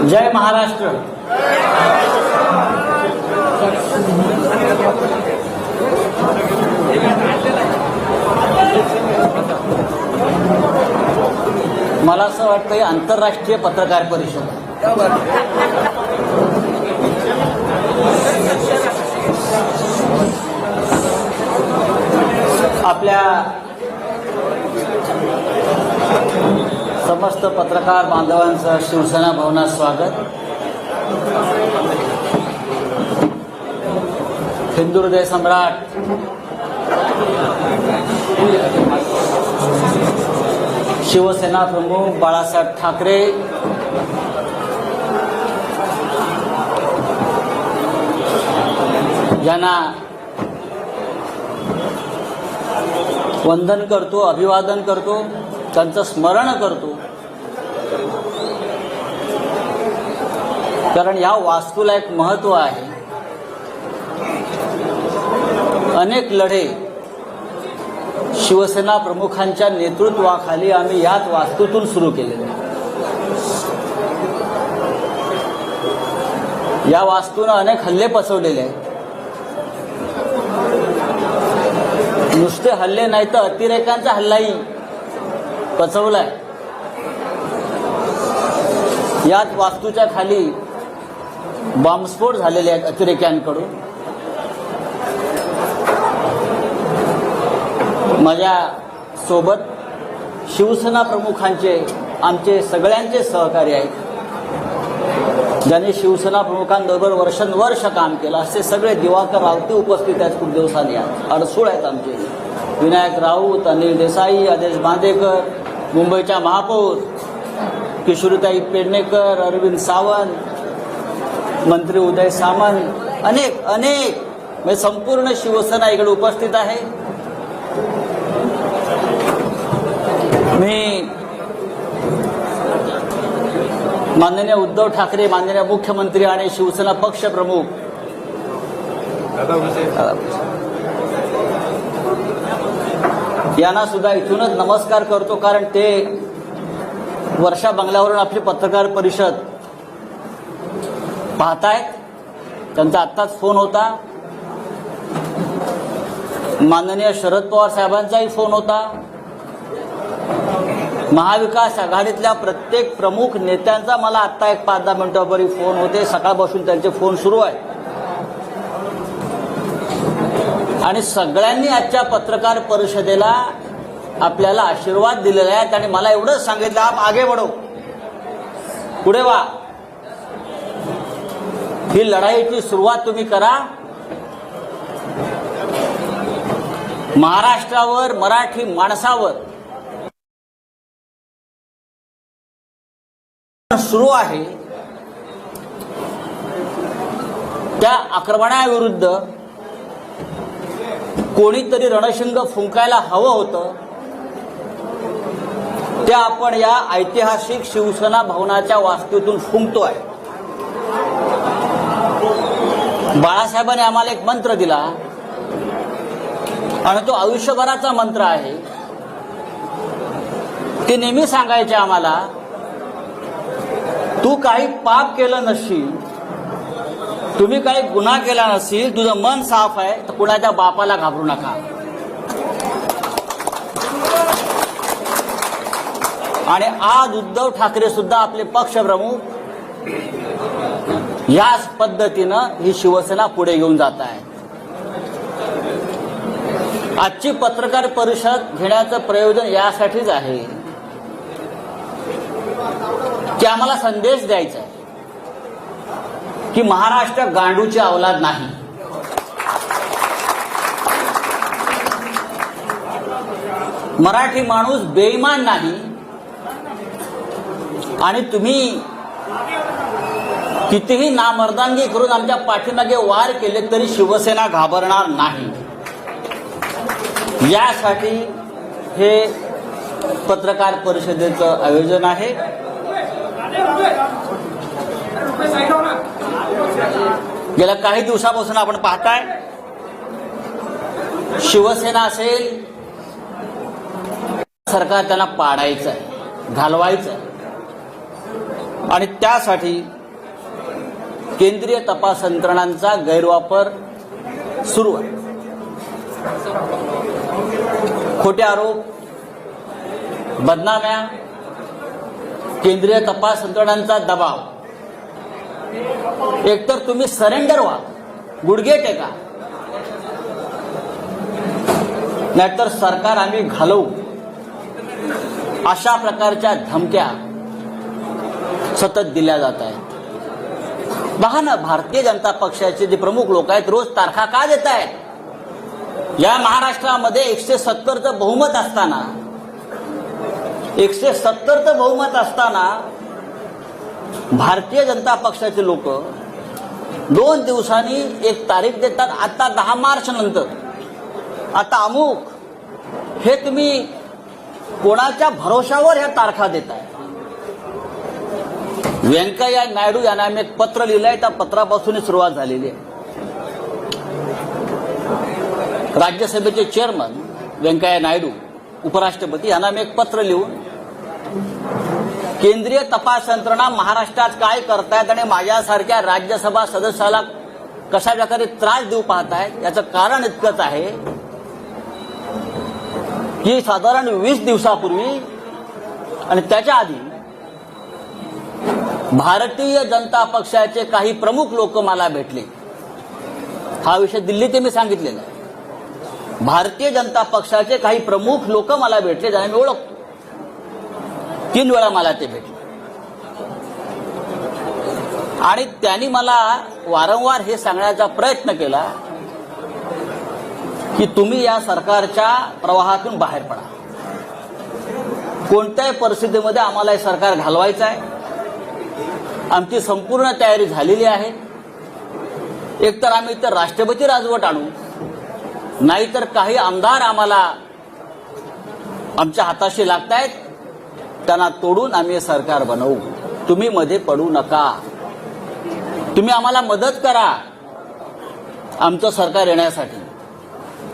जय महाराष्ट्र। मला असं वाटतं ही आंतरराष्ट्रीय पत्रकार परिषद आपल्या समस्त पत्रकार बांधवांचं शिवसेना भवनात स्वागत। हिंदू हृदय सम्राट शिवसेना प्रमुख बाळासाहेब ठाकरे यांना वंदन करतो, अभिवादन करतो, त्यांचं स्मरण करतो। कारण या वास्तूला एक महत्त्व आहे। अनेक लढे शिवसेना प्रमुखांच्या नेतृत्वाखाली आम्ही याच वास्तूतून सुरू केले। या वास्तूने अनेक हल्ले पचवलेले आहेत। नुसते हल्ले नाही तर अतिरेकांचा हल्लाही पचवलाय। याच वास्तूच्या खाली बॉम्बस्फोट झालेले आहेत अतिरेक्यांकडून। माझ्या सोबत शिवसेना प्रमुखांचे आमचे सगळ्यांचे सहकारी आहेत, ज्यांनी शिवसेना प्रमुखांबरोबर वर्षानुवर्ष काम केलं। असे सगळे दिवाकर रावते उपस्थित आहेत। खूप दिवसांनी अडसूळ आहेत आमचे विनायक राऊत, अनिल देसाई, आदेश बांदेकर, मुंबईच्या महापौर किशोरीताई पेडणेकर, अरविंद सावंत, मंत्री उदय सामंत, अनेक म्हणजे संपूर्ण शिवसेना इकडे उपस्थित आहे। मी माननीय उद्धव ठाकरे, माननीय मुख्यमंत्री आणि शिवसेना पक्ष प्रमुख यांना सुद्धा इथूनच नमस्कार करतो। कारण ते वर्षा बंगल्यावरून आपली पत्रकार परिषद पाहतायत। त्यांचा आत्ताच फोन होता, माननीय शरद पवार साहेबांचाही फोन होता, महाविकास आघाडीतल्या प्रत्येक प्रमुख नेत्यांचा मला आत्ता एक 5-10 मिनिटांपूर्वी फोन होते। सकाळपासून त्यांचे फोन सुरू आहेत आणि सगळ्यांनी आजच्या पत्रकार परिषदेला आपल्याला आशीर्वाद दिलेला आहे। आणि मला एवढंच सांगितलं, आप आगे बढ़ो, पुढे वा, ही लढाईची सुरुवात तुम्ही करा। महाराष्ट्रावर, मराठी माणसावर सुरू आहे त्या आक्रमणाविरुद्ध कोणीतरी रणशिंग फुंकायला हवं होतं। ते आपण या ऐतिहासिक शिवसेना भवनाच्या वास्तूतून फुंकतोय। बाळासाहेबांनी आम्हाला एक मंत्र दिला आणि तो आयुष्यभराचा मंत्र आहे। ते नेहमी सांगायचे आम्हाला, तू काही पाप केलं नसशील, तुम्ही काही गुन्हा केला नसेल, तुझं मन साफ आहे तर कुणाच्या बापाला घाबरू नका। आणि आज उद्धव ठाकरे सुद्धा आपले पक्षप्रमुख याच पद्धतीनं ही शिवसेना पुढे घेऊन जात आहे। आजची पत्रकार परिषद घेण्याचं प्रयोजन यासाठीच आहे की आम्हाला संदेश द्यायचा आहे की महाराष्ट्र गांडूची अवलाद नाही। मराठी माणूस बेईमान नाही। आणि तुम्ही कितीही नामर्दांगी करून आमच्या पाठीमागे वार केले तरी शिवसेना घाबरणार नाही। यासाठी हे पत्रकार परिषदेचं आयोजन आहे। गेल्या काही दिवसापासून आपण पाहताय, शिवसेना असेल, सरकार त्यांना पाडायचं आहे, घालवायचं आहे। आणि त्यासाठी केंद्रीय तपास यंत्रणांचा गैरवापर सुरू आहे. खोटे आरोप, बदनाम्या, केंद्रीय तपास यंत्रणांचा दबाव. एकतर तुम्ही सरेंडर व्हा, गुडघे टेका, नाहीतर सरकार आम्ही घालवू, अशा प्रकारच्या धमक्या सतत दिल्या जात आहेत. पहा ना, भारतीय जनता पक्षाचे जे प्रमुख लोक आहेत रोज तारखा का देत आहेत? या महाराष्ट्रामध्ये 170चं बहुमत असताना 170चं बहुमत असताना भारतीय जनता पक्षाचे लोक 2 दिवसांनी एक तारीख देतात. आता 10 मार्च नंतर, आता अमुक, हे तुम्ही कोणाच्या भरोशावर ह्या तारखा देताय? व्यंकय्या नायडू यांना आम्ही एक पत्र लिहिलंय, त्या पत्रापासून सुरुवात झालेली आहे. राज्यसभेचे चेअरमन व्यंकय्या नायडू, उपराष्ट्रपती यांना मी एक पत्र लिहून केंद्रीय तपास यंत्रणा महाराष्ट्रात काय करतायत आणि माझ्यासारख्या राज्यसभा सदस्याला कशा प्रकारे त्रास देऊ पाहतायत याचं कारण इतकंच आहे की साधारण 20 दिवसापूर्वी आणि त्याच्या आधी भारतीय जनता पक्षाचे काही प्रमुख लोक मला भेटले. हा विषय दिल्लीत मी सांगितलेला आहे. भारतीय जनता पक्षाचे काही प्रमुख लोक मला भेटले, ज्यांना मी ओळखतो. 3 वेळा मला ते भेटले आणि त्यांनी मला वारंवार हे सांगण्याचा प्रयत्न केला की तुम्ही या सरकारच्या प्रवाहातून बाहेर पडा. कोणत्याही परिस्थितीमध्ये आम्हाला हे सरकार घालवायचं आहे. आमची संपूर्ण तयारी झालेली आहे. एकतर आम्ही इतर राष्ट्रपती राजवट आणू, नाहीतर काही आमदार आम्हाला आमच्या हाताशी लागतायत, त्यांना तोडून आम्ही हे सरकार बनवू. तुम्ही मध्ये पडू नका. तुम्ही आम्हाला मदत करा आमचं सरकार येण्यासाठी.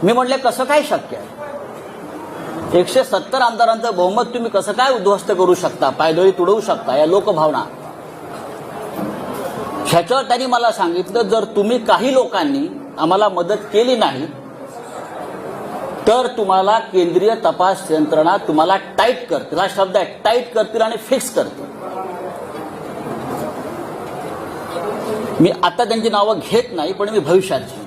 मी म्हटले, कसं काय शक्य आहे? 170 आमदारांचं बहुमत तुम्ही कसं काय उद्ध्वस्त करू शकता, पायदळी तुडवू शकता? या लोकभावना. ह्याच्यावर त्यांनी मला सांगितलं, जर तुम्ही काही लोकांनी आम्हाला मदत केली नाही तर तुम्हाला केंद्रीय तपास यंत्रणा तुम्हाला टाईट करतील. हा शब्द आहे, टाईट करतील आणि फिक्स करतील. मी आता त्यांची नावं घेत नाही, पण मी भविष्यात घेईन.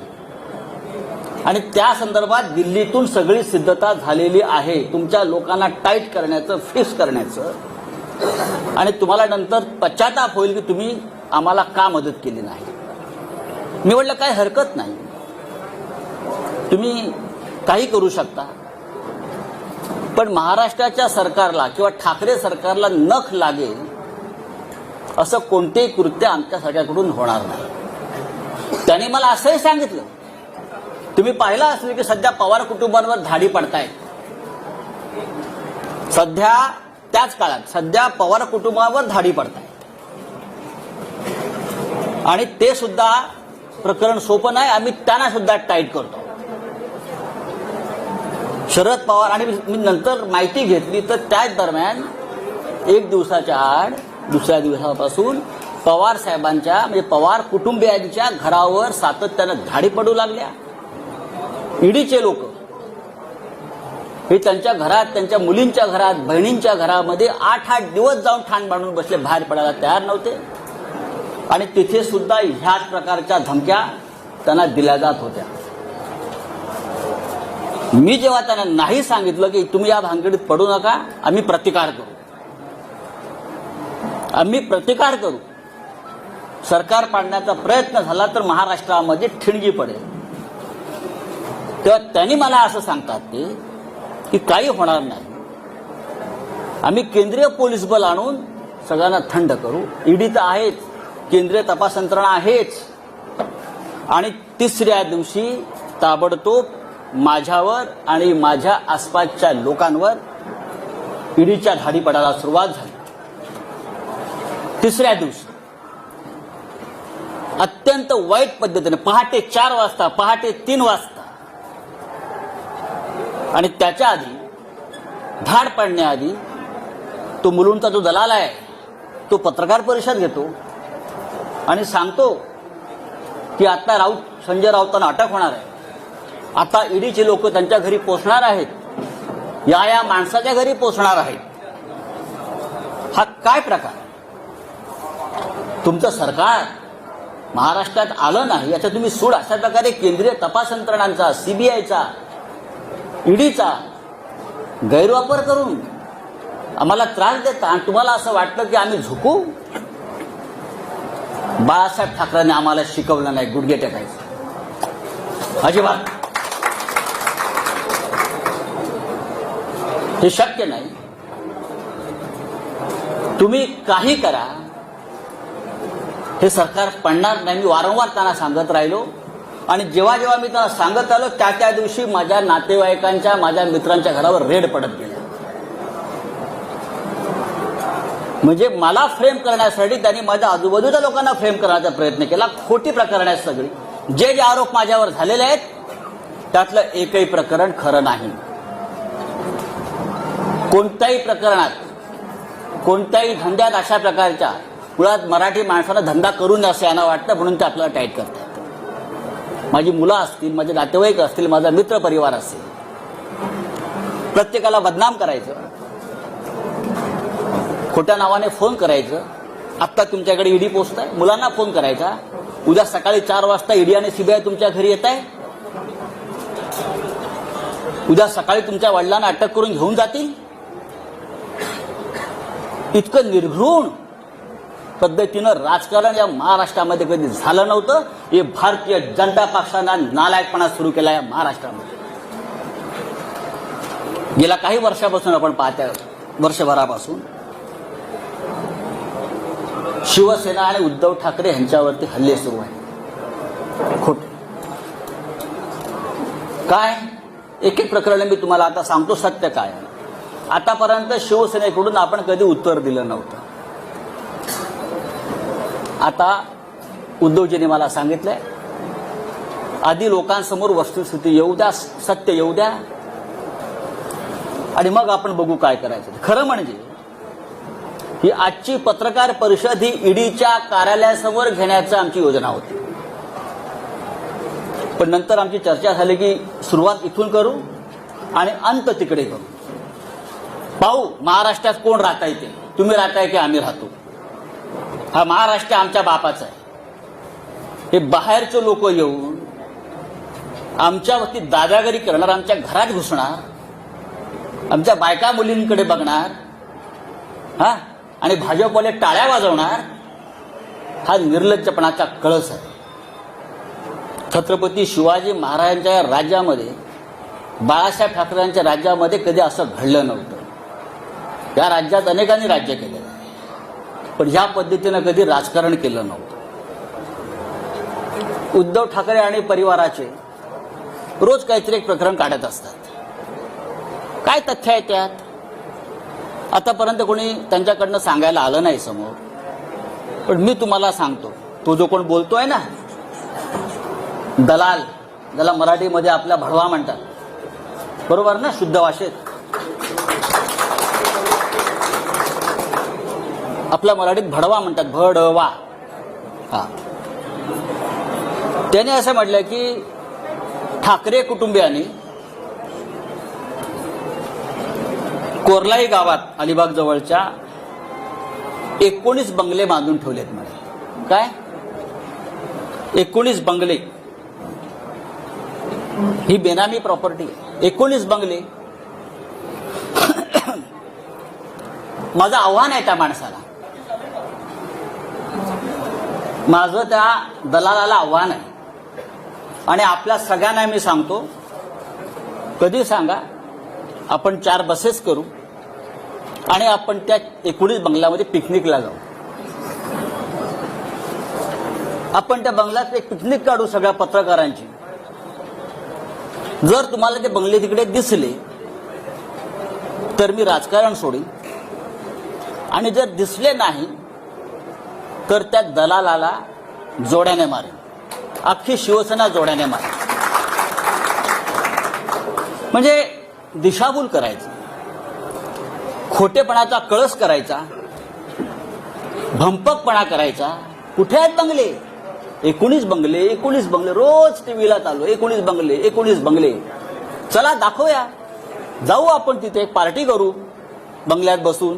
आणि त्या संदर्भात दिल्लीतून सगळी सिद्धता झालेली आहे, तुमच्या लोकांना टाईट करण्याचं, फिक्स करण्याचं. आणि तुम्हाला नंतर पश्चाताप होईल की तुम्ही आम्हाला का मदत केली नाही. मी म्हटलं, काही हरकत नाही, तुम्ही काही करू शकता, पण महाराष्ट्राच्या सरकारला किंवा ठाकरे सरकारला नख लागेल असं कोणतेही कृत्य आमच्या सरकारकडून होणार नाही. त्यांनी मला असंही सांगितलं, तुम्ही पाहिलं असेल की सध्या पवार कुटुंबांवर धाडी पडतायत. सध्या त्याच काळात सध्या पवार कुटुंबावर धाडी पडतायत आणि ते सुद्धा प्रकरण सोपं नाही. आम्ही त्यांना सुद्धा टाईट करतो. शरद पवार, आणि मी नंतर माहिती घेतली तर त्याच दरम्यान 1 दिवसाच्या आड दुसऱ्या दिवसापासून पवार साहेबांच्या म्हणजे पवार कुटुंबियांच्या घरावर सातत्यानं धाडी पडू लागल्या. ईडीचे लोक हे त्यांच्या घरात, त्यांच्या मुलींच्या घरात, बहिणींच्या घरामध्ये 8-8 दिवस जाऊन ठाण बांधून बसले, बाहेर पडायला तयार नव्हते. आणि तिथे सुद्धा ह्याच प्रकारच्या धमक्या त्यांना दिल्या जात होत्या. मी जेव्हा त्यांना नाही सांगितलं की तुम्ही या भानगडीत पडू नका, आम्ही प्रतिकार करू, आम्ही प्रतिकार करू, सरकार पाडण्याचा प्रयत्न झाला तर महाराष्ट्रामध्ये ठिणगी पडेल, तेव्हा त्यांनी मला असं सांगतात ते की काही होणार नाही, आम्ही केंद्रीय पोलीस बल आणून सगळ्यांना थंड करू. ईडी तर आहेच, केंद्रीय तपास यंत्रणा आहेच. आणि तिसऱ्या दिवशी ताबडतोब माझ्यावर आणि माझ्या आसपासच्या लोकांवर ईडीच्या धाडी पडायला सुरुवात झाली. तिसऱ्या दिवशी अत्यंत वाईट पद्धतीने पहाटे 4 वाजता, पहाटे 3 वाजता आणि त्याच्या आधी धाड पडण्याआधी तो मुलुंडचा जो दलाल आहे तो पत्रकार परिषद घेतो आणि सांगतो की आता संजय राऊतांना अटक होणार आहे, आता ईडीचे लोक त्यांच्या घरी पोहोचणार आहेत, या माणसाच्या घरी पोहोचणार आहेत. हा काय प्रकार? तुमचं सरकार महाराष्ट्रात आलं नाही याचा तुम्ही सूड अशा प्रकारे केंद्रीय तपास यंत्रणांचा, सीबीआयचा, ईडीचा गैरवापर करून आम्हाला त्रास देता आणि तुम्हाला असं वाटतं की आम्ही झुकू? बाळासाहेब ठाकरेंनी आम्हाला शिकवलं नाही गुडघे टेकायचं, अजिबात. हे शक्य नाही. तुम्ही काही करा, हे सरकार पडणार नाही. मी वारंवार त्यांना सांगत राहिलो आणि जेव्हा जेव्हा मी त्यांना सांगत आलो त्या दिवशी माझ्या नातेवाईकांच्या, माझ्या मित्रांच्या घरावर रेड पडत गेल्या. म्हणजे मला फ्रेम करण्यासाठी त्यांनी माझ्या आजूबाजूच्या लोकांना फ्रेम करण्याचा प्रयत्न केला. खोटी प्रकरण आहेत सगळी. जे जे आरोप माझ्यावर झालेले आहेत त्यातलं एकही प्रकरण खरं नाही. कोणत्याही प्रकरणात, कोणत्याही धंद्यात अशा प्रकारच्या, मुळात मराठी माणसाला धंदा करू नये असं यांना वाटतं म्हणून ते आपल्याला टाईट करतात. माझी मुलं असतील, माझे नातेवाईक असतील, माझा मित्र परिवार असेल, प्रत्येकाला बदनाम करायचं, खोट्या नावाने फोन करायचं. आत्ता तुमच्याकडे ईडी पोहोचत आहे, मुलांना फोन करायचा, उद्या सकाळी 4 वाजता ईडी आणि सीबीआय तुमच्या घरी येत आहे, उद्या सकाळी तुमच्या वडिलांना अटक करून घेऊन जातील. इतकं निर्घृण पद्धतीनं राजकारण या महाराष्ट्रामध्ये कधी झालं नव्हतं. हे भारतीय जनता पक्षानं नालायकपणा सुरू केला या महाराष्ट्रामध्ये. गेल्या काही वर्षापासून आपण पाहत्या, वर्षभरापासून शिवसेना आणि उद्धव ठाकरे यांच्यावरती हल्ले सुरू आहेत. खोटे काय? एक एक प्रकरण मी तुम्हाला आता सांगतो सत्य काय. आतापर्यंत शिवसेनेकडून आपण कधी उत्तर दिलं नव्हतं. आता उद्धवजींनी मला सांगितलंय, आधी लोकांसमोर वस्तुस्थिती येऊ द्या, सत्य येऊ द्या, आणि मग आपण बघू काय करायचं. खरं म्हणजे ही आजची पत्रकार परिषद ही ईडीच्या कार्यालयासमोर घेण्याची आमची योजना होती. पण नंतर आमची चर्चा झाली की सुरुवात इथून करू आणि अंत तिकडे करू. पाहू महाराष्ट्रात कोण राहताय ते, तुम्ही राहताय की आम्ही राहतो. हा महाराष्ट्र आमच्या बापाचा आहे. हे बाहेरचे लोक येऊन आमच्यावरती दादागिरी करणार, आमच्या घरात घुसणार, आमच्या बायका मुलींकडे बघणार, हा, आणि भाजपवाले टाळ्या वाजवणार. हा निर्लज्जपणाचा कळस आहे. छत्रपती शिवाजी महाराजांच्या राज्यामध्ये, बाळासाहेब ठाकरेंच्या राज्यामध्ये कधी असं घडलं नव्हतं. या राज्यात अनेकांनी राज्य केलेलं आहे, पण ह्या पद्धतीनं कधी राजकारण केलं नव्हतं. उद्धव ठाकरे आणि परिवाराचे रोज काहीतरी एक प्रकरण काढत असतात. काय तथ्य आहे त्यात? आतापर्यंत कोणी त्यांच्याकडनं सांगायला आलं नाही समोर. पण मी तुम्हाला सांगतो, तो जो कोण बोलतोय ना, दलाल, ज्याला मराठीमध्ये आपल्या भडवा म्हणतात, बरोबर ना, शुद्ध भाषेत आपल्या मराठीत भडवा म्हणतात, भडवा. हा, त्याने असं म्हटलं की ठाकरे कुटुंबियांनी कोरलाई गावात, अलिबाग जवळच्या 19 बंगले बांधून ठेवलेत म्हणे. काय? 19 बंगले. ही बेनामी प्रॉपर्टी आहे. 19 बंगले. माझं आव्हान आहे त्या माणसाला, माझं त्या दलालाला आव्हान आहे, आणि आपल्या सगळ्यांना मी सांगतो, कधी सांगा, आपण 4 बसेस करू आणि आपण त्या 19 बंगल्यामध्ये पिकनिकला जाऊ. आपण त्या बंगल्यात एक पिकनिक काढू सगळ्या पत्रकारांची. जर तुम्हाला ते बंगले तिकडे दिसले तर मी राजकारण सोडीन, आणि जर दिसले नाही तर त्या दलालाला जोड्याने मारेन. अख्खी शिवसेना जोड्याने मारेन. म्हणजे दिशाभूल करायची, खोटेपणाचा कळस करायचा, भंपकपणा करायचा. कुठे आहेत बंगले? 19 बंगले, 19 बंगले, रोज टीव्हीला चालू 19 बंगले, 19 बंगले. चला दाखवूया, जाऊ आपण तिथे एक पार्टी करू, बंगल्यात बसून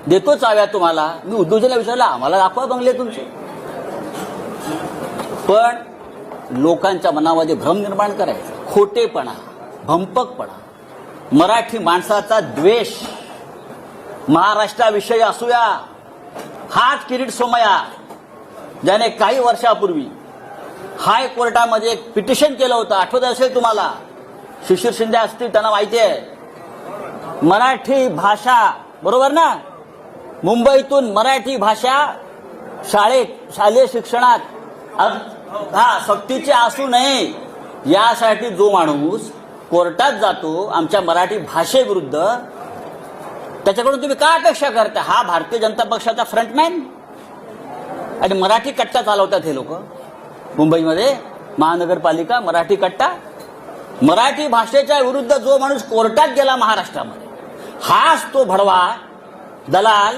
देतो चाव्या तुम्हाला. मी उद्योजकाला विचारलं, आम्हाला दाखवा बंगले तुमचे. पण लोकांच्या मनामध्ये भ्रम निर्माण करायचा, खोटेपणा, भंपकपणा, मराठी माणसाचा द्वेष, महाराष्ट्राविषयी असूया. हाच किरीट सोमय्या ज्याने काही वर्षापूर्वी हायकोर्टामध्ये एक पिटिशन केलं होतं, आठवत असेल तुम्हाला. शिशिर शिंदे असतील, त्यांना माहिती आहे. मराठी भाषा, बरोबर ना, मुंबईतून मराठी भाषा शालेय शिक्षणात सक्तीची असू नये यासाठी जो माणूस कोर्टात जातो आमच्या मराठी भाषेविरुद्ध, त्याच्याकडून तुम्ही काय अपेक्षा करता? हा भारतीय जनता पक्षाचा फ्रंटमॅन आणि मराठी कट्टा चालवतात हे लोक मुंबईमध्ये. महानगरपालिका मराठी कट्टा. मराठी भाषेच्या विरुद्ध जो माणूस कोर्टात गेला महाराष्ट्रामध्ये, हाच तो भडवा दलाल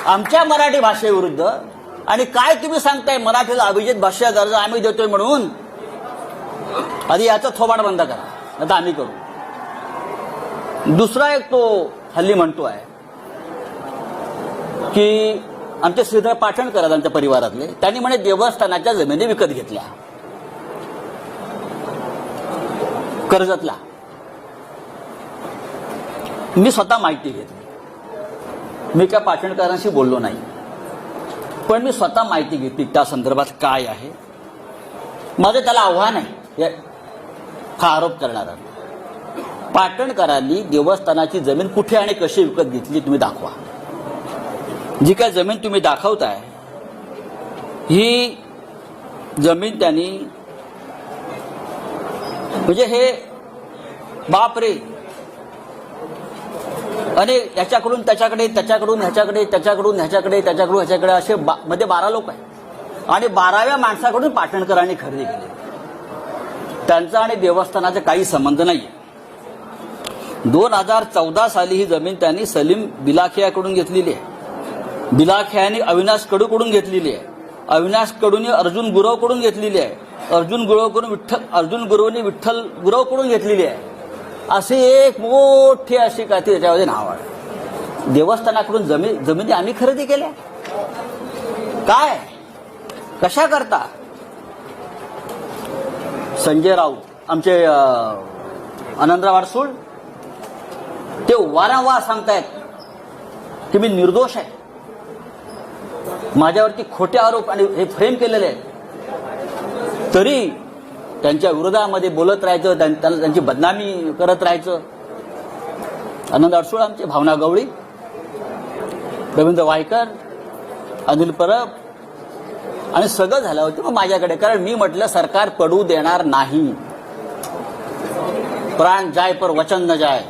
आमच्या मराठी भाषेविरुद्ध. आणि काय तुम्ही सांगताय मराठीला अभिजित भाषा दर्जा आम्ही देतोय म्हणून? आधी याचं थोबाड बंद करा, आता आम्ही करू. दुसरा एक तो हल्ली म्हणतोय की आमचे श्रीधर पाटणकर आहेत आमच्या परिवारातले, त्यांनी म्हणे देवस्थानाच्या जमिनी विकत घेतल्या कर्जतला. मी स्वतः माहिती घेतली, मी त्या पाटणकरांशी बोललो नाही, पण मी स्वतः माहिती घेतली त्या संदर्भात काय आहे. माझं त्याला आव्हान आहे हा आरोप करणारा. पाटणकरांनी देवस्थानाची जमीन कुठे आणि कशी विकत घेतली तुम्ही दाखवा. जी काय जमीन तुम्ही दाखवताय ही जमीन त्यांनी, म्हणजे हे बापरे, आणि याच्याकडून त्याच्याकडे, त्याच्याकडून ह्याच्याकडे, त्याच्याकडून ह्याच्याकडे, त्याच्याकडून ह्याच्याकडे, असे मध्ये 12 लोक आहेत. आणि 12व्या माणसाकडून पाटणकरांनी खरेदी केली. त्यांचा आणि देवस्थानाचा काही संबंध नाही. 2014 साली ही जमीन त्यांनी सलीम बिलाखियाकडून घेतलेली आहे. बिलाखियाने अविनाश कडूकडून घेतलेली आहे. अविनाश कडूने अर्जुन गुरवकडून घेतलेली आहे. अर्जुन गुरवने विठ्ठल गुरवकडून घेतलेली आहे. अशी एक मोठी अशी काय ती त्याच्यामध्ये नाव आहे. देवस्थानाकडून जमिनी आम्ही खरेदी केल्या. काय कशा करता? संजय राऊत आमचे आनंदराव अडसूळ ते वारंवार सांगतायत की मी निर्दोष आहे, माझ्यावरती खोटे आरोप आणि हे फ्रेम केलेले आहेत, तरी त्यांच्या विरोधामध्ये बोलत राहायचं, त्यांची बदनामी करत राहायचं. आनंद अडसूळ आमचे, भावना गवळी, रवींद्र वायकर, अनिल परब आणि सगळं झालं होतं मग माझ्याकडे. कारण मी म्हटलं सरकार पडू देणार नाही, प्राण जाय पर वचन न जाय.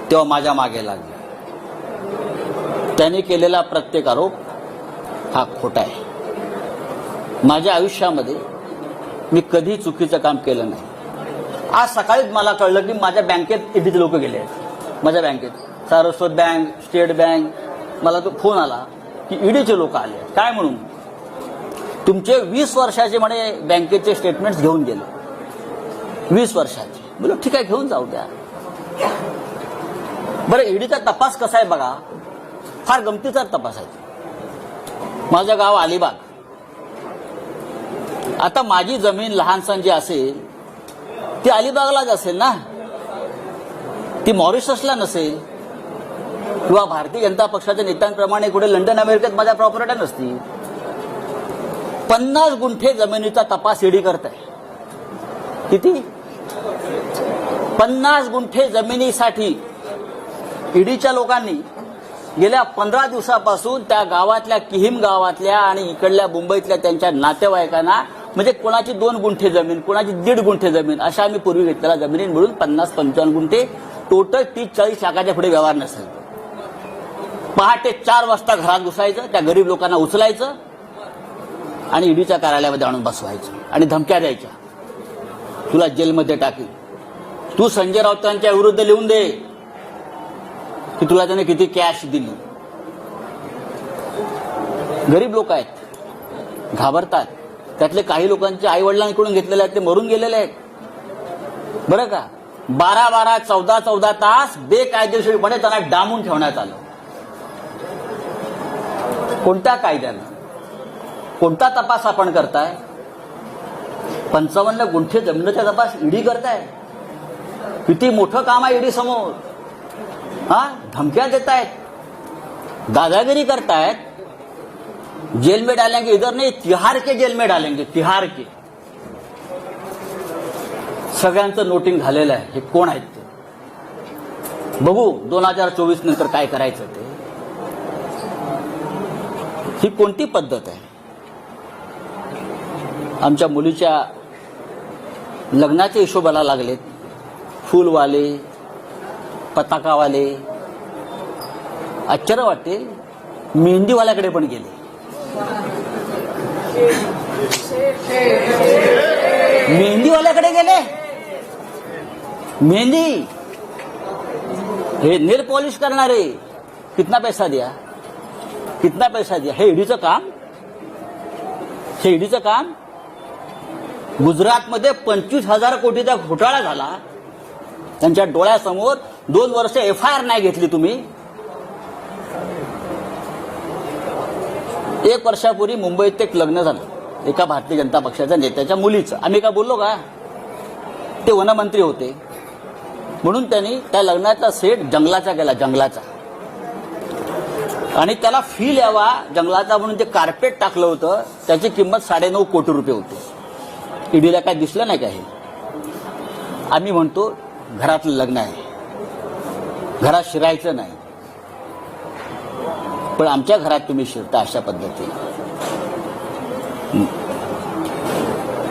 तेव्हा माझ्या मागे लागले. त्यांनी केलेला प्रत्येक आरोप हा खोटा आहे. माझ्या आयुष्यामध्ये मी कधी चुकीचं काम केलं नाही. आज सकाळीच मला कळलं की माझ्या बँकेत ईडीचे लोक गेले आहेत. माझ्या बँकेत सारस्वत बँक, स्टेट बँक, मला तो फोन आला की ईडीचे लोक आले. काय म्हणून? तुमचे 20 वर्षाचे म्हणे बँकेचे स्टेटमेंट्स घेऊन गेले. 20 वर्षाचे. बोलो ठीक आहे, घेऊन जाऊ द्या. बरं, ईडीचा तपास कसा आहे बघा, फार गमतीचा तपास आहे. माझं गाव अलिबाग. आता माझी जमीन लहानसण जी असेल ती अलिबागलाच असेल ना, ती मॉरिशसला नसेल, किंवा भारतीय जनता पक्षाच्या नेत्यांप्रमाणे कुठे लंडन अमेरिकेत माझ्या प्रॉपर्ट्या नसतील. 50 गुंठे जमिनीचा तपास ईडी करत आहे. किती? 50 गुंठे जमिनीसाठी ईडीच्या लोकांनी गेल्या 15 दिवसापासून त्या गावातल्या, किहीम गावातल्या आणि इकडल्या मुंबईतल्या त्यांच्या नातेवाईकांना, म्हणजे कोणाची 2 गुंठे जमीन, कोणाची 1.5 गुंठे जमीन, अशा आम्ही पूर्वी घेतलेल्या जमिनी मिळून 50-55 गुंठे, टोटल 30-40 लाखाच्या पुढे व्यवहार नसेल. पहाटे 4 वाजता घरात घुसायचं, त्या गरीब लोकांना उचलायचं आणि ईडीच्या कार्यालयामध्ये आणून बसवायचं आणि धमक्या द्यायच्या, तुला जेलमध्ये टाकील, तू संजय राऊतांच्या विरुद्ध लिहून दे, की तुला त्याने किती कॅश दिली. गरीब लोक आहेत, घाबरतात. त्यातले काही लोकांचे आई वडिलांकडून घेतलेले आहेत, ते मरून गेलेले आहेत बरं का. 12-12, 14-14 तास बेकायदेशीरपणे त्यांना डांबून ठेवण्यात आलं. कोणत्या कायद्यानं, कोणता तपास आपण करताय? 55 गुंठे जमिनीचा तपास ईडी करताय. किती मोठं काम आहे ईडी समोर. धमक्या देत आहेत, दादागिरी करतायत. जेल में डालेंगे, इधर नहीं तिहार के जेल में डालेंगे, तिहार के. सगळ्यांचं नोटिंग झालेलं आहे. हे कोण आहेत ते बघू 2024 नंतर काय करायचं ते. ही कोणती पद्धत आहे? आमच्या मुलीच्या लग्नाच्या हिशोबाला लागलेत. फूलवाले, पताकावाले. आश्चर्य वाटेल, मेहंदीवाल्याकडे पण गेले. मेहंदीवाल्याकडे गेले. मेहंदी, हे नेल पॉलिश करणारे. कितना पैसा दिया, कितना पैसा दिया? हे ईडीचं काम, हे ईडीचं काम. गुजरातमध्ये 25,000 कोटीचा घोटाळा झाला. त्यांच्या डोळ्यासमोर 2 वर्ष FIR नाही घेतली तुम्ही. 1 वर्षापूर्वी मुंबईत एक लग्न झालं एका भारतीय जनता पक्षाच्या नेत्याच्या मुलीचं. आम्ही का बोललो का? ते वनमंत्री होते म्हणून त्यांनी त्या लग्नाचा सेट जंगलाचा केला, जंगलाचा. आणि त्याला फील यावा जंगलाचा म्हणून ते कार्पेट टाकलं होतं. त्याची किंमत 9.5 कोटी रुपये होती. ईडीला काय दिसलं नाही का? हे आम्ही म्हणतो घरातलं लग्न आहे, घरात शिरायचं नाही. पण आमच्या घरात तुम्ही शिरता अशा पद्धतीने.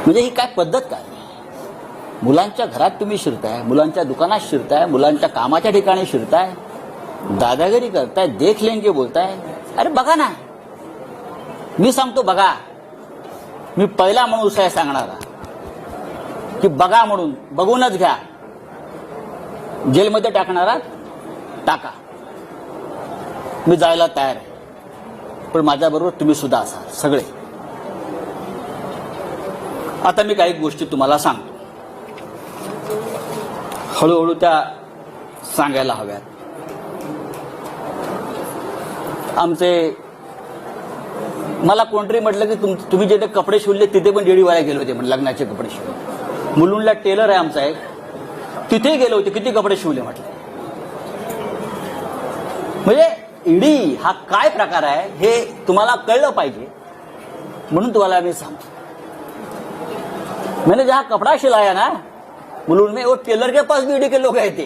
म्हणजे ही काय पद्धत काय? मुलांच्या घरात तुम्ही शिरताय, मुलांच्या दुकानात शिरताय, मुलांच्या कामाच्या ठिकाणी शिरताय, दादागिरी करताय, देख लेंगे बोलताय. अरे बघा ना, मी सांगतो बघा. मी पहिला माणूस आहे सांगणारा की बघा म्हणून. बघूनच घ्या. जेलमध्ये टाकणारा टाका, मी जायला तयार आहे. पण माझ्याबरोबर तुम्ही सुद्धा असाल सगळे. आता मी काही गोष्टी तुम्हाला सांगतो, हळूहळू त्या सांगायला हव्यात. मला कोणतरी म्हटलं की तुम्ही जिथे कपडे शिवले तिथे पण ईडीवाले गेले होते म्हणजे लग्नाचे कपडे शिवले. मुलुंडला टेलर आहे आमचा एक, तिथे गेले होते. किती कपडे शिवले म्हटलं. म्हणजे ईडी हा काय प्रकार आहे हे तुम्हाला कळलं पाहिजे म्हणून तुम्हाला मी सांगतो. मैंने जहां कपड़ा सिलाया ना मुलुंड में, वो टेलर के पास भी ईडी के लोग आए थे.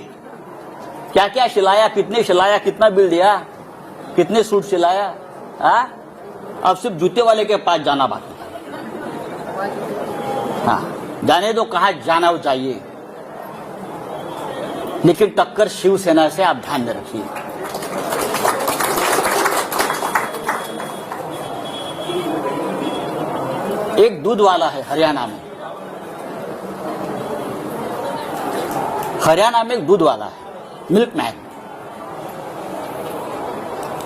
क्या क्या सिलाया, कितने सिलाया, कितना बिल दिया, कितने सूट सिलाया. अब सिर्फ जूते वाले के पास जाना बाकी. हाँ, जाने दो कहाँ जाना चाहिए, लेकिन टक्कर शिवसेना से आप ध्यान में रखिए. एक दूध वाला है हरियाणा में. हरियाणा में एक दूध वाला है, मिल्क मैन,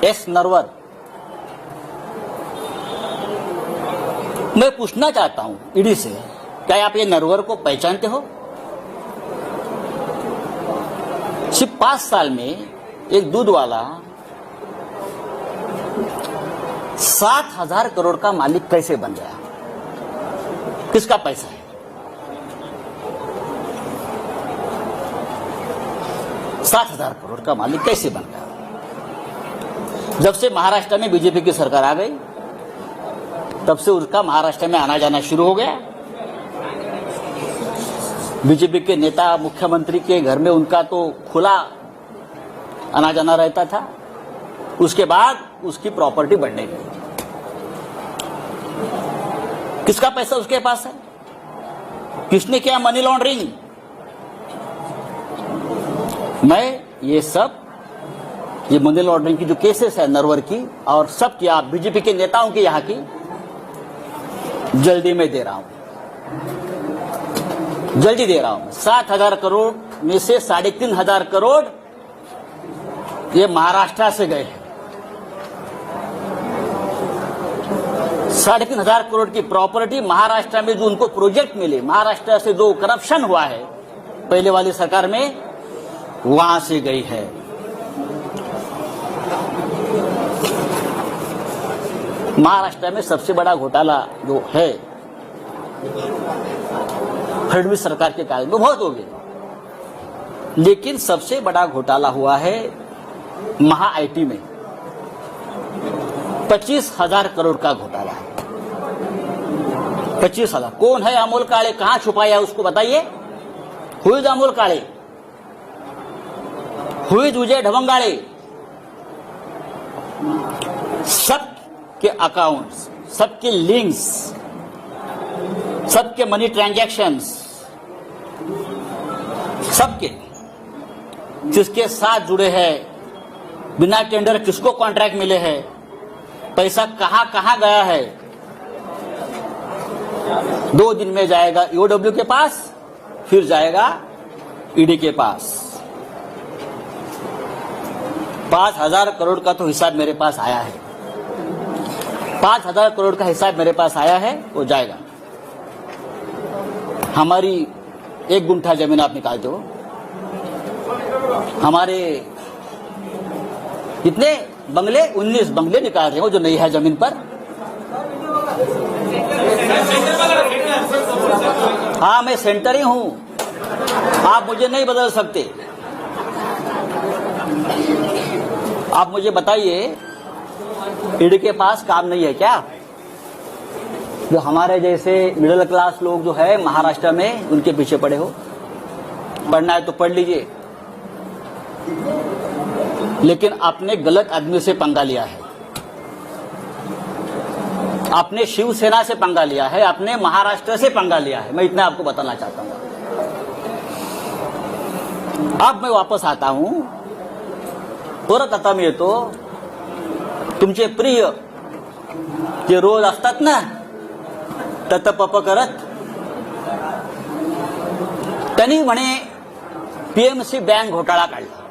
एस नरवर. मैं पूछना चाहता हूं ईडी से, क्या आप ये नरवर को पहचानते हो? सिर्फ 5 साल में एक दूध वाला 7,000 करोड़ का मालिक कैसे बन गया? किसका पैसा है? 7,000 करोड़ का मालिक कैसे बन गया? जब से महाराष्ट्र में बीजेपी की सरकार आ गई तब से उसका महाराष्ट्र में आना जाना शुरू हो गया. बीजेपी के नेता मुख्यमंत्री के घर में उनका तो खुला आना जाना रहता था. उसके बाद उसकी प्रॉपर्टी बढ़ने गई. किसका पैसा उसके पास है? किसने किया मनी लॉन्ड्रिंग? मैं ये मनी लॉन्ड्रिंग की जो केसेस है नरवर की और सब की, आप बीजेपी के नेताओं की यहां की जल्दी में दे रहा हूं, जल्दी दे रहा हूं. 7,000 करोड़ में से 3,500 करोड़ ये महाराष्ट्र से गए हैं। 3,500 करोड़ की प्रॉपर्टी महाराष्ट्र में जो उनको प्रोजेक्ट मिले, महाराष्ट्र से जो करप्शन हुआ है पहले वाली सरकार में, वहां से गई है। महाराष्ट्र में सबसे बड़ा घोटाला जो है फडणवीस सरकार के काल में बहुत हो गए, लेकिन सबसे बड़ा घोटाला हुआ है महा आईटी में। 25,000 करोड़ का घोटाला है। 25,000। कौन है अमोल काळे? कहां छुपाया उसको बताइए। Who is Amol Kale? Who is Vijay Dhawangale? सबके अकाउंट्स, सबके लिंक्स, सबके मनी ट्रांजैक्शंस, सबके जिसके साथ जुड़े हैं, बिना टेंडर किसको कॉन्ट्रैक्ट मिले हैं, पैसा कहां कहां गया है। 2 दिन में जाएगा ईओडब्ल्यू के पास, फिर जाएगा ईडी के पास। 5,000 करोड़ का तो हिसाब मेरे पास आया है। 5,000 करोड़ का हिसाब मेरे पास आया है, वो जाएगा। हमारी 1 गुंठा जमीन आप निकालते हो, हमारे कितने बंगले, 19 बंगले निकाल रहे हो जो नहीं है जमीन पर। हाँ, मैं सेंटर ही हूं, आप मुझे नहीं बदल सकते। आप मुझे बताइए, ईडी के पास काम नहीं है क्या? जो हमारे जैसे मिडिल क्लास लोग जो है महाराष्ट्र में, उनके पीछे पड़े हो। पढ़ना है तो पढ़ लीजिए, लेकिन आपने गलत आदमी से पंगा लिया है। आपने शिवसेना से पंगा लिया है, आपने महाराष्ट्र से पंगा लिया है। मैं इतना आपको बताना चाहता हूं। अब मैं वापस आता हूं, परत आता मी येतो। तुमचे प्रिय जे रोज असतात ना तत पप करत, त्यांनी म्हणे पीएमसी बँक घोटाळा काढला।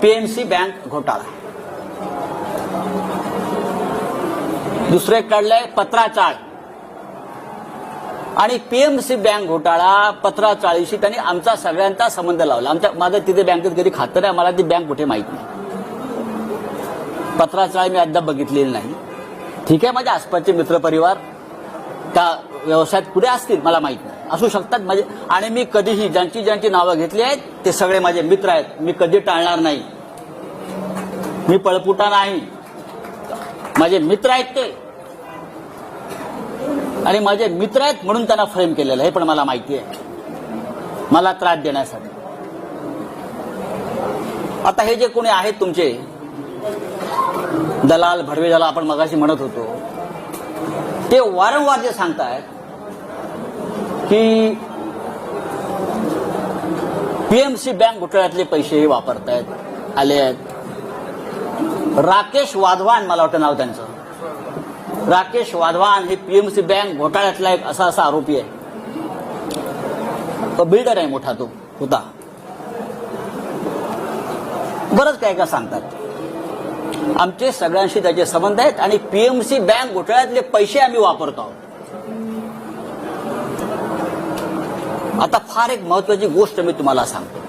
पीएमसी बँक घोटाळा, दुसरे काढलंय पत्राचाळ, आणि पीएमसी बँक घोटाळा पत्राचाळीशी त्यांनी आमचा सगळ्यांचा संबंध लावला। माझं तिथे बँकेत कधी खातं नाही, मला ती बँक कुठे माहित नाही। पत्राचाळ मी अद्याप बघितलेली नाही। ठीक आहे, माझ्या आसपासचे मित्रपरिवार त्या व्यवसायात कुठे असतील मला माहित नाही, असू शकतात माझे। आणि मी कधीही ज्यांची ज्यांची नावं घेतली आहेत ते सगळे माझे मित्र आहेत, मी कधी टाळणार नाही। मी पळपुटा नाही, माझे मित्र आहेत ते, आणि माझे मित्र आहेत म्हणून त्यांना फ्रेम केलेलं आहे, पण मला माहिती आहे, मला त्रास देण्यासाठी। आता हे जे कोणी आहेत तुमचे दलाल, भडवे ज्याला आपण मगाशी म्हणत होतो, ते वारंवार जे सांगतायत की पीएमसी बँक घोटाळ्यातले पैसे हे वापरतायत आले आहेत। राकेश वाधवान, मला वाटतं नाव त्यांचं, राकेश वाधवान हे पीएमसी बँक घोटाळ्यातला एक असा आरोपी आहे। तो बिल्डर आहे मोठा, तो होता। बरंच काय काय सांगतात, आमचे सगळ्यांशी त्याचे संबंध आहेत आणि पीएमसी बँक घोटाळ्यातले पैसे आम्ही वापरतो आहोत। आता फार एक महत्वाची गोष्ट मी तुम्हाला सांगतो।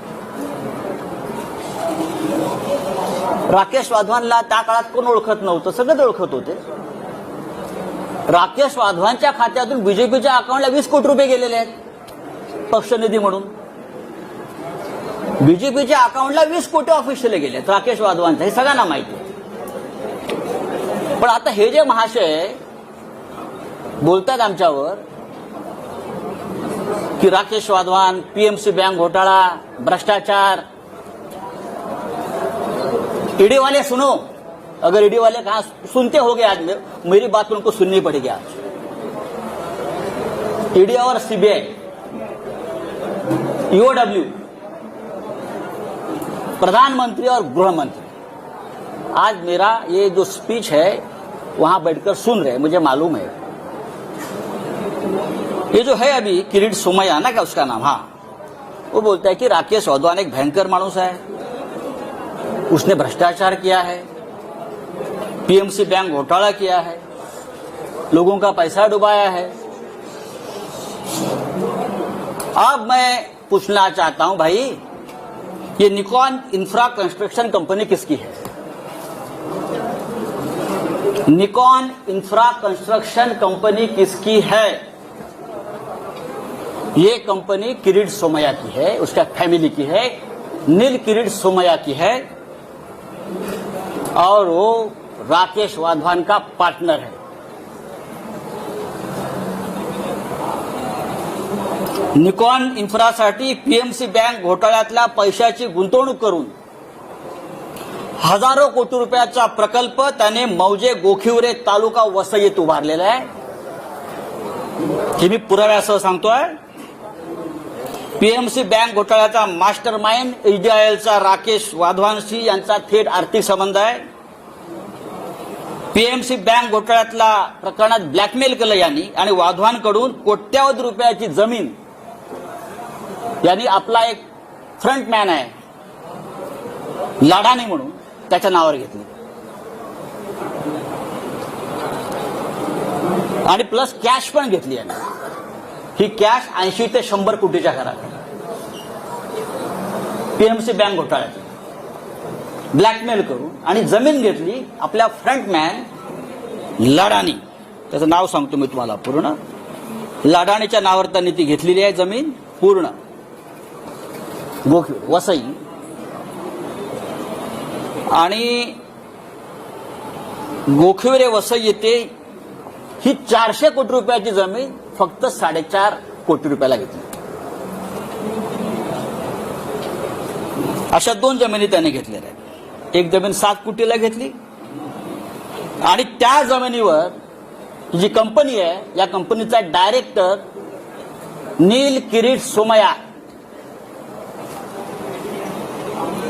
राकेश वाधवानला त्या काळात कोण ओळखत नव्हतं, सगळेच ओळखत होते। राकेश वाधवानच्या खात्यातून बीजेपीच्या अकाउंटला 20 कोटी रुपये गेलेले आहेत पक्षनिधी म्हणून। बीजेपीच्या अकाउंटला 20 कोटी ऑफिशियली गेले आहेत राकेश वाधवानचं, हे सगळ्यांना माहिती आहे। पण आता हे जे महाशय बोलतात आमच्यावर कि राकेश वाधवान, पीएमसी बैंक घोटाला, भ्रष्टाचार, ईडी वाले सुनो, अगर ईडी वाले कहा सुनते होगे आज मेरी बात उनको सुननी पड़ेगी आज। ईडी और सीबीआई, ईओडब्ल्यू, प्रधानमंत्री और गृह मंत्री आज मेरा ये जो स्पीच है वहां बैठकर सुन रहे हैं, मुझे मालूम है। ये जो है अभी किरीट सोमैया ना, क्या उसका नाम, हाँ, वो बोलता है कि राकेश वाधवान एक भयंकर माणूस है, उसने भ्रष्टाचार किया है, पीएमसी बैंक घोटाला किया है, लोगों का पैसा डुबाया है। अब मैं पूछना चाहता हूं भाई, ये निकॉन इंफ्रा कंस्ट्रक्शन कंपनी किसकी है? निकॉन इंफ्रा कंस्ट्रक्शन कंपनी किसकी है? ये कंपनी किरीट सोमैया की है, उसका फैमिली की है, नील किरीट सोमैया की है, और वो राकेश वाधवान का पार्टनर है। निकॉन इन्फ्रासाठी पीएमसी बँक घोटाळ्यातल्या पैशाची गुंतवणूक करून हजारो कोटी रुपयाचा प्रकल्प त्याने मौजे गोखिवरे तालुका वसईत उभारलेला आहे। हे मी पुराव्यासह सांगतोय। पीएमसी बँक घोटाळ्याचा मास्टर माइंड एचडीआयएलचा राकेश वाधवानशी यांचा थेट आर्थिक संबंध आहे। पीएमसी बँक घोटाळ्यातल्या प्रकरणात ब्लॅकमेल केलं यांनी आणि वाधवानकडून कोट्यावधी रुपयाची जमीन यांनी आपला एक फ्रंटमॅन आहे लाडानी म्हणून त्याच्या नावावर घेतली आणि प्लस कॅश पण घेतली यांनी। ही कॅश 80 ते 100 कोटीच्या घरात पीएमसी बँक घोटाळ्यात ब्लॅकमेल करून आणि जमीन घेतली आपल्या फ्रंटमॅन लाडानी, त्याचं नाव सांगतो मी तुम्हाला पूर्ण। लाडानीच्या नावावर त्यांनी ती घेतलेली आहे जमीन पूर्ण वसई, आणि गोखिवरे वसई येथे ही 400 कोटी रुपयाची जमीन फक्त 4.5 कोटी रुपयाला घेतली। अशा 2 जमिनी त्याने घेतलेल्या आहेत। एक जमीन 7 कोटीला घेतली आणि त्या जमिनीवर जी कंपनी आहे या कंपनीचा डायरेक्टर नील किरीट सोमैया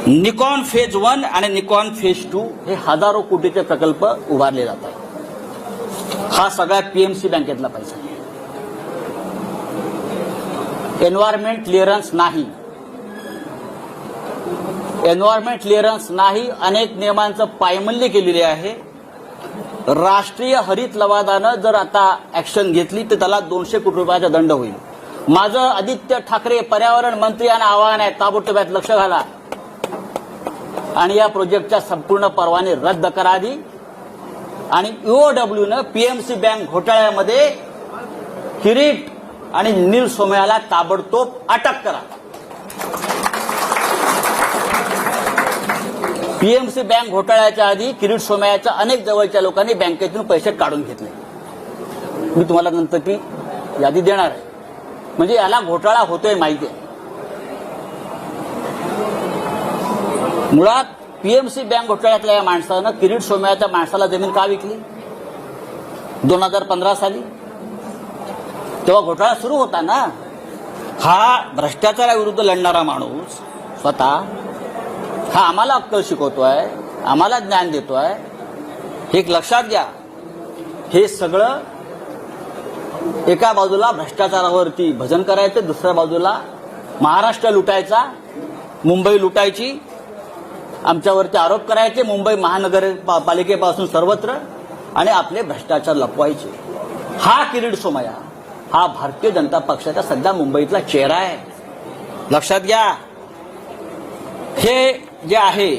निकॉन फेज 1 आणि निकॉन फेज 2 हे हजारो कोटीचे प्रकल्प उभारले जातात। हा सगळा पीएमसी बँकेतला पैसा। एन्व्हायरमेंट क्लिअरन्स नाही, एन्व्हायरमेंट क्लिअरन्स नाही, अनेक नियमांचं पायमल्ली केलेली आहे। राष्ट्रीय हरित लवादानं जर आता ऍक्शन घेतली तर त्याला 200 कोटी रुपयाचा दंड होईल। माझं आदित्य ठाकरे पर्यावरण मंत्री यांना आवाहन आहे, ताबडतोब यात लक्ष घाला आणि या प्रोजेक्टच्या संपूर्ण परवाने रद्द करावी आणि ईओडब्ल्यूनं पीएमसी बँक घोटाळ्यामध्ये किरीट आणि नील सोमैयाला ताबडतोब अटक करा। पीएमसी बँक घोटाळ्याच्या आधी किरीट सोमैयाच्या अनेक जवळच्या लोकांनी बँकेतून पैसे काढून घेतले। मी तुम्हाला नंतर ती यादी देणार आहे, म्हणजे याला घोटाळा होतोय माहिती आहे। मुळात पीएमसी बँक घोटाळ्यातल्या या माणसानं किरीट सोमैयाच्या माणसाला जमीन का विकली? 2015 साली तेव्हा घोटाळा सुरू होता ना। हा भ्रष्टाचाराविरुद्ध लढणारा माणूस स्वतः हा आम्हाला अक्कल शिकवतोय, आम्हाला ज्ञान देतोय। हे एक लक्षात घ्या, हे सगळं एका बाजूला भ्रष्टाचारावरती भजन करायचं, दुसऱ्या बाजूला महाराष्ट्र लुटायचा, मुंबई लुटायची, आमच्यावरती आरोप करायचे मुंबई महानगरपालिकेपासून सर्वत्र, आणि आपले भ्रष्टाचार लपवायचे। हा किरीट सोमैया हा भारतीय जनता पक्षाचा सध्या मुंबईतला चेहरा आहे, लक्षात घ्या। हे जे आहे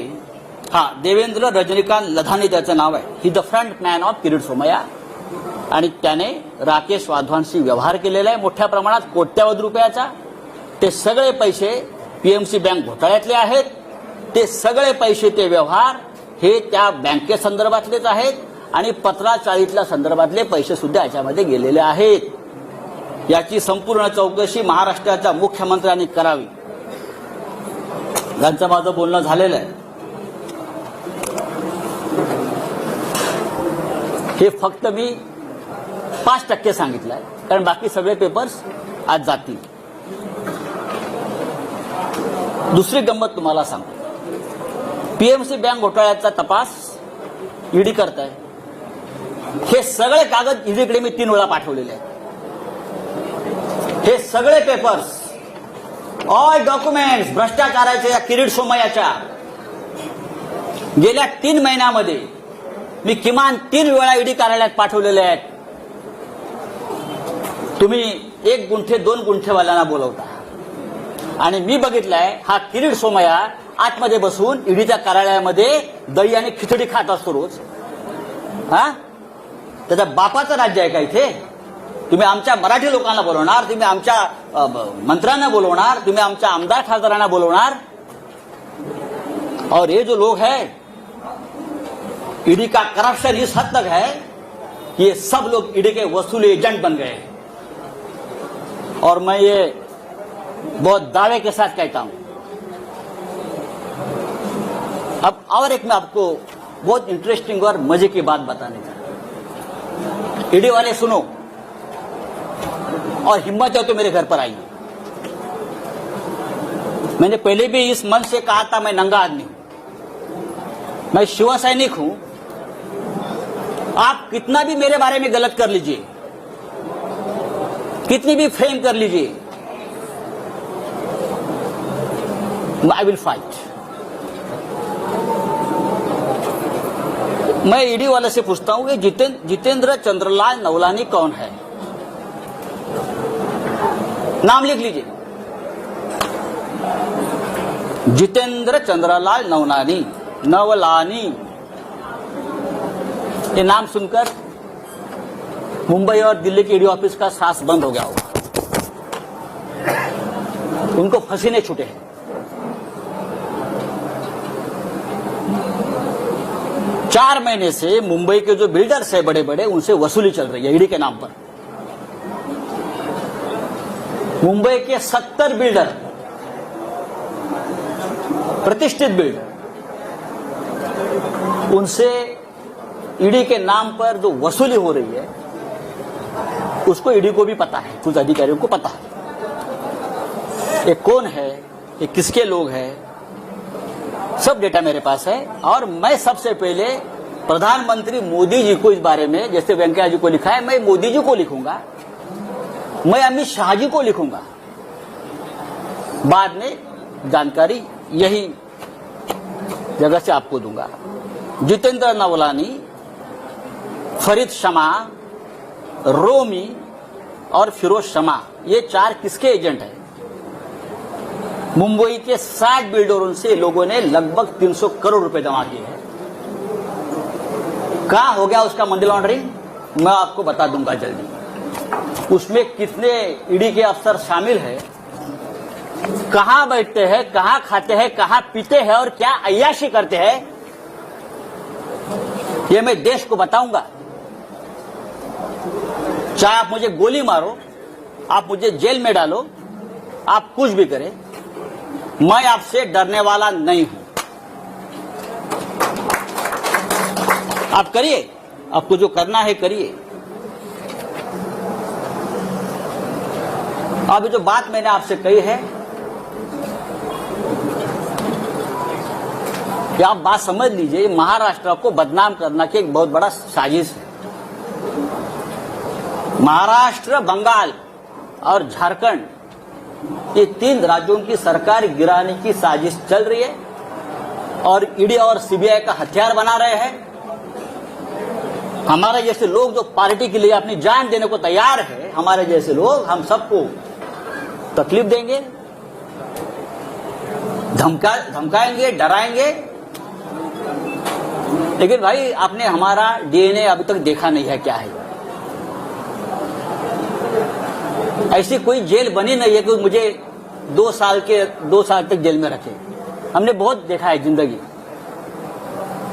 हा देवेंद्र रजनीकांत लधानी त्याचं नाव आहे। He the front man of Kirit Somaiya, आणि त्याने राकेश वाधवानशी व्यवहार केलेला आहे मोठ्या प्रमाणात, कोट्यावधी रुपयाचा। ते सगळे पैसे पीएमसी बँक घोटाळ्यातले आहेत, ते सगळे पैसे ते व्यवहार हे त्या बँकेसंदर्भातलेच आहेत आणि 1540 संदर्भातले पैसे सुद्धा याच्यामध्ये गेलेले आहेत। याची संपूर्ण चौकशी महाराष्ट्राच्या मुख्यमंत्र्यांनी करावी। यांचं माझं बोलणं झालेलं आहे। हे फक्त मी 5% सांगितलंय, कारण बाकी सगळे पेपर्स आज जातील। दुसरी गंमत तुम्हाला सांगतो, पीएमसी बँक घोटाळ्याचा तपास ईडी करत आहे। हे सगळे कागद ईडीकडे मी 3 वेळा पाठवलेले आहेत। हे सगळे पेपर्स, ऑल डॉक्युमेंट्स भ्रष्टाचाराच्या या किरीट सोमैयाच्या गेल्या 3 महिन्यामध्ये मी किमान 3 वेळा ईडी कार्यालयात पाठवलेले आहेत. तुम्ही 1 गुंठे 2 गुंठेवाल्यांना बोलवता आणि मी बघितलंय हा किरीट सोमय्या आतमध्ये बसून ईडीच्या कार्यालयामध्ये दही आणि खिचडी खात असतो रोज. हा, त्याच्या बापाचं राज्य आहे का इथे? तुम्ही आमच्या मराठी लोकांना बोलवणार, तुम्ही आमच्या मंत्र्यांना बोलवणार, तुम्ही आमच्या आमदार खासदारांना बोलवणार. और ये जो लोग हैं, ईडी का करप्शन इस हद तक है कि ये सब लोग ईडी के वसूली एजेंट बन गए. और मैं ये बहुत दावे के साथ कहता हूं. अब और एक मैं आपको बहुत इंटरेस्टिंग और मजे की बात बताने जा रहा हूं. ईडी वाले सुनो और हिम्मत है तो मेरे घर पर आइए. मैंने पहले भी इस मंच से कहा था मैं नंगा आदमी हूं, मैं शिव सैनिक हूं. आप कितना भी मेरे बारे में गलत कर लीजिए, कितनी भी फ्रेम कर लीजिए, आई विल फाइट. मैं ईडी वाले से पूछता हूं कि जितेंद्र चंद्रलाल नवलानी कौन है? नाम लिख लीजिए, जितेंद्र चंद्रलाल नवलानी. ये नाम सुनकर मुंबई और दिल्ली के ईडी ऑफिस का सांस बंद हो गया होगा. उनको पसीने छूटे हैं. चार महीने से मुंबई के जो बिल्डर्स है बड़े बड़े, उनसे वसूली चल रही है ईडी के नाम पर. मुंबई के 70 बिल्डर, प्रतिष्ठित बिल्डर, उनसे ईडी के नाम पर जो वसूली हो रही है उसको ईडी को भी पता है, कुछ अधिकारियों को पता है. ये कौन है, ये किसके लोग हैं, सब डेटा मेरे पास है. और मैं सबसे पहले प्रधानमंत्री मोदी जी को इस बारे में, जैसे वेंकैया जी को लिखा है, मैं मोदी जी को लिखूंगा, मैं अमित शाह जी को लिखूंगा. बाद में जानकारी यही जगह से आपको दूंगा. जितेंद्र नवलानी, फरीद शमा, रोमी और फिरोज शमा, ये 4 किसके एजेंट हैं? मुंबई के 60 बिल्डरों से लोगों ने लगभग 300 करोड़ रुपए जमा किए हैं. कहां हो गया उसका मनी लॉन्ड्रिंग, मैं आपको बता दूंगा जल्दी. उसमें कितने ईडी के अफसर शामिल हैं, कहां बैठते हैं, कहां खाते हैं, कहां पीते हैं और क्या अय्याशी करते हैं, ये मैं देश को बताऊंगा. चाहे आप मुझे गोली मारो, आप मुझे जेल में डालो, आप कुछ भी करें, मैं आपसे डरने वाला नहीं हूं. आप करिए, आपको जो करना है करिए. अभी जो बात मैंने आपसे कही है, कि आप बात समझ लीजिए, महाराष्ट्र को बदनाम करना की एक बहुत बड़ा साजिश है. महाराष्ट्र, बंगाल और झारखंड, ये 3 राज्यों की सरकार गिराने की साजिश चल रही है और ईडी और सीबीआई का हथियार बना रहे हैं. हमारे जैसे लोग जो पार्टी के लिए अपनी जान देने को तैयार है, हमारे जैसे लोग, हम सबको तकलीफ देंगे, धमकाएंगे, डराएंगे. लेकिन भाई आपने हमारा डीएनए अभी तक देखा नहीं है क्या है. ऐसी कोई जेल बनी नहीं है कि मुझे 2 साल तक जेल में रखे. हमने बहुत देखा है जिंदगी.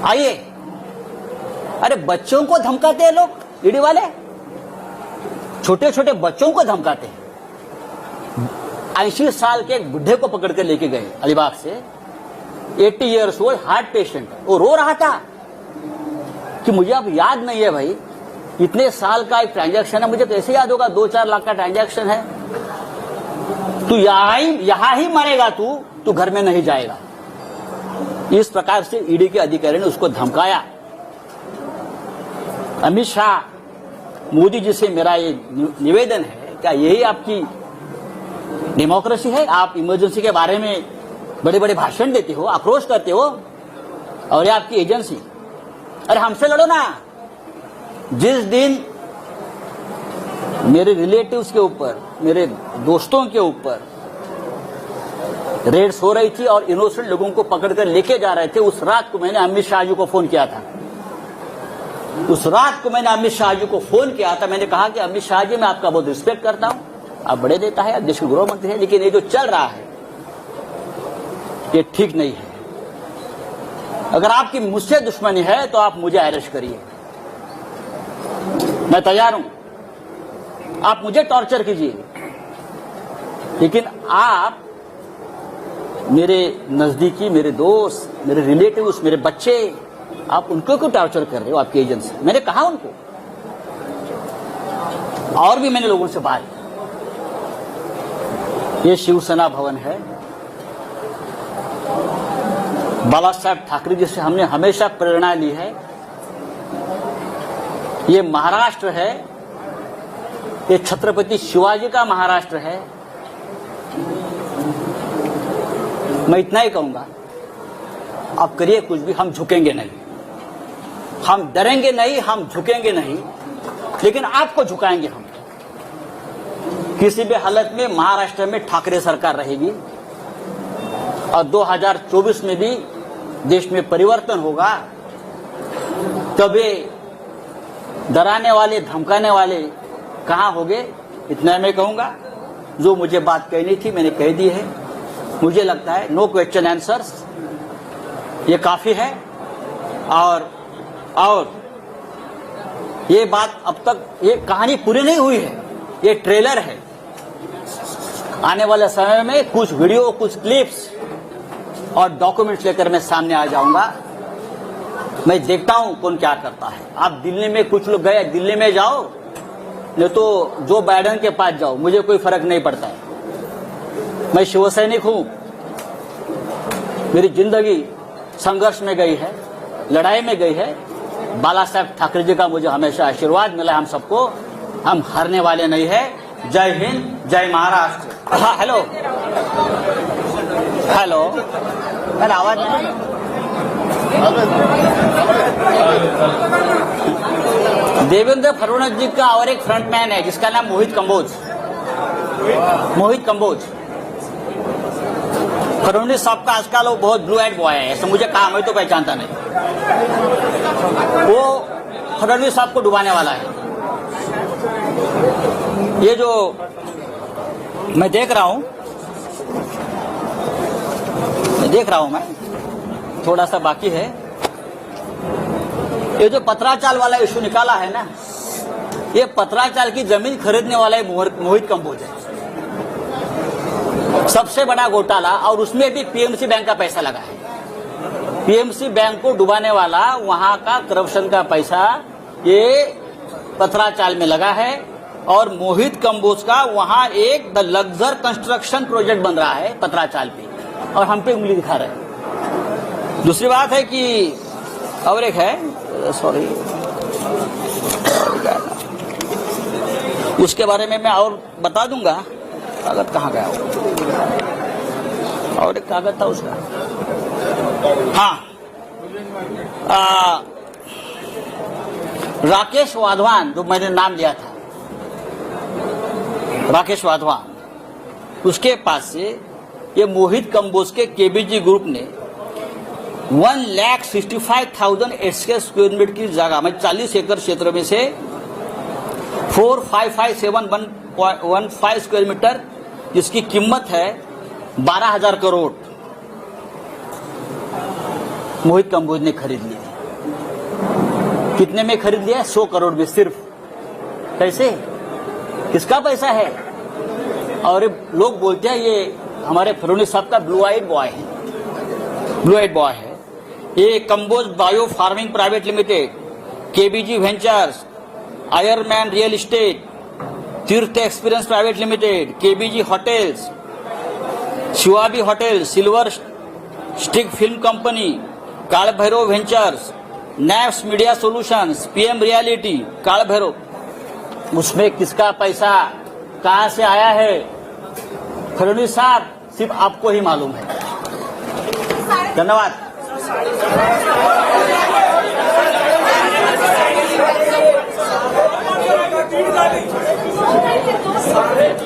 आइए, अरे बच्चों को धमकाते हैं लोग, ईडी वाले छोटे छोटे बच्चों को धमकाते हैं. 80 साल के एक बुढ़े को पकड़ कर लेके गए अलीबाग से, 80 ईयर्स ओल्ड हार्ट पेशेंट. वो रो रहा था कि मुझे अब याद नहीं है भाई, इतने साल का एक ट्रांजैक्शन है, मुझे कैसे याद होगा 2-4 लाख का ट्रांजैक्शन है. तू यहां ही मरेगा, तू घर में नहीं जाएगा. इस प्रकार से ईडी के अधिकारी ने उसको धमकाया. अमित शाह, मोदी जी से मेरा ये निवेदन है, क्या यही आपकी डेमोक्रेसी है? आप इमरजेंसी के बारे में बड़े बड़े भाषण देते हो, आक्रोश करते हो, और ये आपकी एजेंसी। अरे हमसे लड़ो ना। जिस दिन मेरे रिलेटिव्स के ऊपर, मेरे दोस्तों के ऊपर रेड्स हो रही थी और इनोसेंट लोगों को पकड़कर लेके जा रहे थे, उस रात को मैंने अमित शाह जी को फोन किया था। उस रात को मैंने अमित शाह जी को फोन किया था। मैंने कहा कि अमित शाह जी, मैं आपका बहुत रिस्पेक्ट करता हूं, आप बड़े नेता है, आप देश के गृह मंत्री हैं, लेकिन ये जो चल रहा है ये ठीक नहीं है। अगर आपकी मुझसे दुश्मनी है तो आप मुझे अरेस्ट करिए, मैं तैयार हूं। आप मुझे टॉर्चर कीजिए, लेकिन आप मेरे नजदीकी, मेरे दोस्त, मेरे रिलेटिव्स, मेरे बच्चे, आप उनको क्यों टॉर्चर कर रहे हो आपकी एजेंसी? मैंने कहा उनको, और भी मैंने लोगों से बात की। ये शिवसेना भवन है, बाला साहब ठाकरे जी से हमने हमेशा प्रेरणा ली है। ये महाराष्ट्र है, ये छत्रपति शिवाजी का महाराष्ट्र है। मैं इतना ही कहूंगा, आप करिए कुछ भी, हम झुकेंगे नहीं, हम डरेंगे नहीं, हम झुकेंगे नहीं, लेकिन आपको झुकाएंगे हम। किसी भी हालत में महाराष्ट्र में ठाकरे सरकार रहेगी और 2024 में भी देश में परिवर्तन होगा। तभी डराने वाले, धमकाने वाले कहां होंगे, इतना मैं कहूंगा। जो मुझे बात कहनी थी मैंने कह दी है। मुझे लगता है नो क्वेश्चन आंसर्स, ये काफी है। और ये बात अब तक, ये कहानी पूरी नहीं हुई है, ये ट्रेलर है। आने वाले समय में कुछ वीडियो, कुछ क्लिप्स और डॉक्यूमेंट्स लेकर मैं सामने आ जाऊंगा। मैं देखता हूं कौन क्या करता है। आप दिल्ली में, कुछ लोग गए, दिल्ली में जाओ, नहीं तो जो बाइडेन के पास जाओ, मुझे कोई फर्क नहीं पड़ता है। मैं शिवसैनिक हूं, मेरी जिंदगी संघर्ष में गई है, लड़ाई में गई है। बाला साहब ठाकरे जी का मुझे हमेशा आशीर्वाद मिला है हम सबको, हम हारने वाले नहीं है। जय हिंद, जय महाराष्ट्र। हाँ, हेलो हेलो, अरे आवाज नहीं। देवेंद्र फडणवीस जी का और एक फ्रंटमैन है जिसका नाम मोहित कंबोज। मोहित कंबोज, फडणवीस साहब का आजकल वो बहुत ब्लू आइड बॉय है, ऐसा मुझे कहा, मैं तो पहचानता नहीं। वो फडणवीस साहब को डुबाने वाला है। ये जो मैं देख रहा हूं, मैं थोड़ा सा बाकी है। ये जो पत्राचाल वाला इशू निकाला है ना, ये पत्राचाल की जमीन खरीदने वाला मोहित कंबोज है। सबसे बड़ा घोटाला, और उसमें भी पीएमसी बैंक का पैसा लगा है। पीएमसी बैंक को डुबाने वाला, वहां का करप्शन का पैसा ये पत्राचाल में लगा है। और मोहित कंबोज का वहां एक द लग्जर कंस्ट्रक्शन प्रोजेक्ट बन रहा है पत्राचाल पे, और हम पे उंगली दिखा रहे हैं। दूसरी बात है कि और एक है, सॉरी, उसके बारे में मैं और बता दूंगा। कागज कहाँ गया हो? और एक कागज था उसका, हाँ, राकेश वाधवान, जो मैंने नाम लिया था, राकेश वाधवान, उसके पास से ये मोहित कंबोज के केबीजी ग्रुप ने 1,65,000 स्क्वायर मीटर की जगह में 40 एकड़ क्षेत्र में से 455,715 स्क्वायर मीटर, जिसकी कीमत है 12,000 करोड़, मोहित कंबोज ने खरीद लिया। कितने में खरीद लिया? 100 करोड़ में सिर्फ। कैसे? किसका पैसा है? और लोग बोलते हैं ये हमारे फडणवीस साहब का ब्लू आइड बॉय है, ब्लू आइड बॉय है। ये Kamboj bio farming private limited, KBG ventures, Ironman real estate, Tirth experience private limited, KBG hotels, Shivabi hotel, silver stick film company, Kaal Bhairav ventures, Naps media solutions, PM reality, Kaal Bhairav, उसमें किसका पैसा कहां से आया है? फडणवीस साहब, सिर्फ आपको ही मालूम है। धन्यवाद।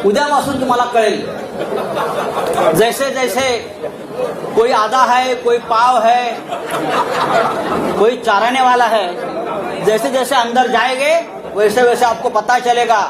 उद्यापासून तुम्हाला कळेल, जैसे जैसे कोई आधा है, कोई पाव है, कोई चाराने वाला है, जैसे जैसे अंदर जाएंगे वैसे वैसे आपको पता चलेगा